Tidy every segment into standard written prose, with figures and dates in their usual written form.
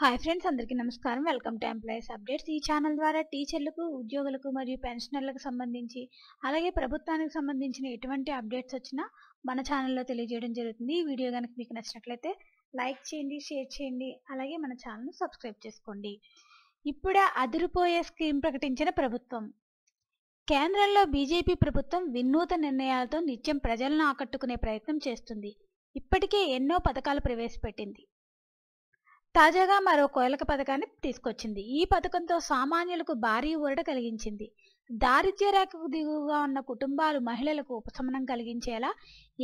Hi friends, అందరికీ నమస్కారం. Welcome to employees updates. ఈ ఛానల్ ద్వారా టీచర్లకు, ఉద్యోగులకు మరియు పెన్షనర్లకు సంబంధించి, అలాగే ప్రభుత్వానికి సంబంధించిన ఎటువంటి అప్డేట్స్ వచ్చినా మన ఛానల్లో తెలియజేయడం జరుగుతుంది. ఈ వీడియో కనుక మీకు నచ్చినట్లయితే లైక్ చేయండి, షేర్ చేయండి, అలాగే మన ఛానల్ను సబ్స్క్రైబ్ చేసుకోండి. ఇప్పుడే అదిరిపోయే స్కీమ్ ప్రకటించిన ప్రభుత్వం. కేంద్రంలో బీజేపీ ప్రభుత్వం వినూత్న నిర్ణయాలతో నిత్యం ప్రజలను ఆకట్టుకునే ప్రయత్నం చేస్తుంది. ఇప్పటికే ఎన్నో పథకాలు ప్రవేశపెట్టింది. తాజాగా మరో కీలక పథకాన్ని తీసుకొచ్చింది. ఈ పథకంతో సామాన్యులకు భారీ ఊరట కలిగించింది. దారిద్ర్య రేఖకు దిగువగా ఉన్న కుటుంబాలు, మహిళలకు ఉపశమనం కలిగించేలా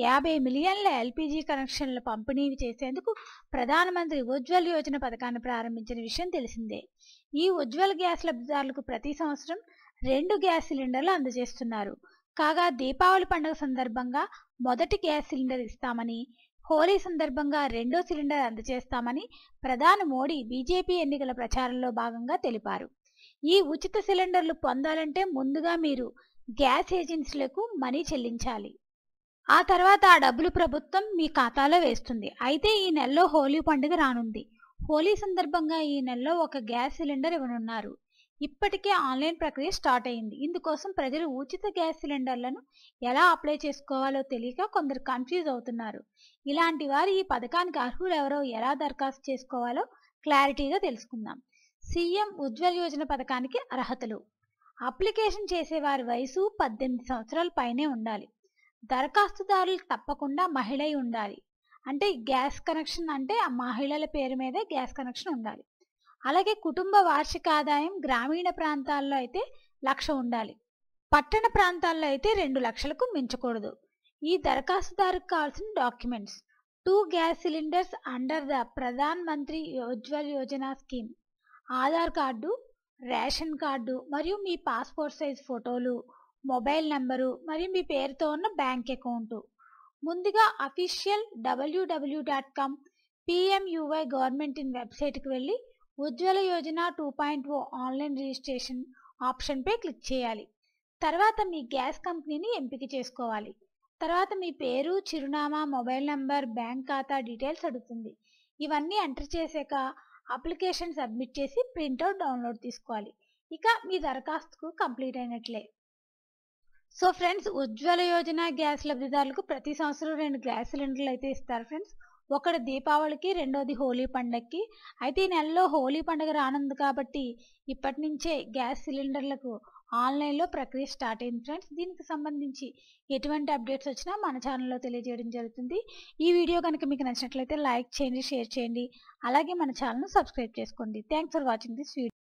50 మిలియన్ల ఎల్పీజీ కనెక్షన్ల పంపిణీ చేసేందుకు ప్రధానమంత్రి ఉజ్వల్ యోజన పథకాన్ని ప్రారంభించిన విషయం తెలిసిందే. ఈ ఉజ్వల్ గ్యాస్ లబ్ధిదారులకు ప్రతి సంవత్సరం 2 గ్యాస్ సిలిండర్లు అందజేస్తున్నారు. కాగా దీపావళి పండుగ సందర్భంగా మొదటి గ్యాస్ సిలిండర్ ఇస్తామని, హోలీ సందర్భంగా 2వ సిలిండర్ అందజేస్తామని ప్రధాని మోడీ బీజేపీ ఎన్నికల ప్రచారంలో భాగంగా తెలిపారు. ఈ ఉచిత సిలిండర్లు పొందాలంటే ముందుగా మీరు గ్యాస్ ఏజెన్సీలకు మనీ చెల్లించాలి. ఆ తర్వాత ఆ డబ్బులు ప్రభుత్వం మీ ఖాతాలో వేస్తుంది. అయితే ఈ నెలలో హోలీ పండుగ రానుంది. హోలీ సందర్భంగా ఈ నెలలో ఒక గ్యాస్ సిలిండర్ ఇవ్వనున్నారు. ఇప్పటికే ఆన్లైన్ ప్రక్రియ స్టార్ట్ అయింది. ఇందుకోసం ప్రజలు ఉచిత గ్యాస్ సిలిండర్లను ఎలా అప్లై చేసుకోవాలో తెలియక కొందరు కన్ఫ్యూజ్ అవుతున్నారు. ఇలాంటి వారు ఈ పథకానికి అర్హులు ఎవరో, ఎలా దరఖాస్తు చేసుకోవాలో క్లారిటీగా తెలుసుకుందాం. సీఎం ఉజ్వల్ యోజన పథకానికి అర్హతలు. అప్లికేషన్ చేసే వారి వయసు 18 సంవత్సరాల పైనే ఉండాలి. దరఖాస్తుదారులు తప్పకుండా మహిళ ఉండాలి. అంటే గ్యాస్ కనెక్షన్ అంటే ఆ మహిళల పేరు మీదే గ్యాస్ కనెక్షన్ ఉండాలి. అలాగే కుటుంబ వార్షిక ఆదాయం గ్రామీణ ప్రాంతాల్లో అయితే 1,00,000 ఉండాలి. పట్టణ ప్రాంతాల్లో అయితే 2 లక్షలకు మించకూడదు. ఈ దరఖాస్తుదారుకు కావాల్సిన documents: 2 gas cylinders under the Pradhan Mantri Ujjwal Yojana scheme, Aadhaar card, ration card మరియు మీ పాస్పోర్ట్ సైజ్ ఫోటోలు, మొబైల్ నెంబరు మరియు మీ పేరుతో ఉన్న బ్యాంక్ అకౌంటు. ముందుగా official www.com PMUY government in వెబ్సైట్కి వెళ్ళి ఉజ్వల యోజన 2.0 ఆన్లైన్ రిజిస్ట్రేషన్ ఆప్షన్పై క్లిక్ చేయాలి. తర్వాత మీ గ్యాస్ కంపెనీని ఎంపిక చేసుకోవాలి. తర్వాత మీ పేరు, చిరునామా, మొబైల్ నెంబర్, బ్యాంక్ ఖాతా డీటెయిల్స్ అడుగుతుంది. ఇవన్నీ ఎంటర్ చేశాక అప్లికేషన్ సబ్మిట్ చేసి ప్రింట్అవుట్ డౌన్లోడ్ తీసుకోవాలి. ఇక మీ దరఖాస్తుకు complete అయినట్లే. So friends, Ujjwala Yojana gas లబ్ధిదారులకు ప్రతి సంవత్సరం 2 గ్యాస్ సిలిండర్లు అయితే ఇస్తారు ఫ్రెండ్స్. ఒకటి దీపావళికి, రెండోది హోలీ పండగకి. అయితే ఈ నెలలో హోలీ పండుగ రానుంది కాబట్టి ఇప్పటి నుంచే గ్యాస్ సిలిండర్లకు ఆన్లైన్లో ప్రక్రియ స్టార్ట్ అయింది ఫ్రెండ్స్. దీనికి సంబంధించి ఎటువంటి అప్డేట్స్ వచ్చినా మన ఛానల్లో తెలియజేయడం జరుగుతుంది. ఈ వీడియో కనుక మీకు నచ్చినట్లయితే లైక్ చేయండి, షేర్ చేయండి, అలాగే మన ఛానల్ను సబ్స్క్రైబ్ చేసుకోండి. Thanks for watching this video.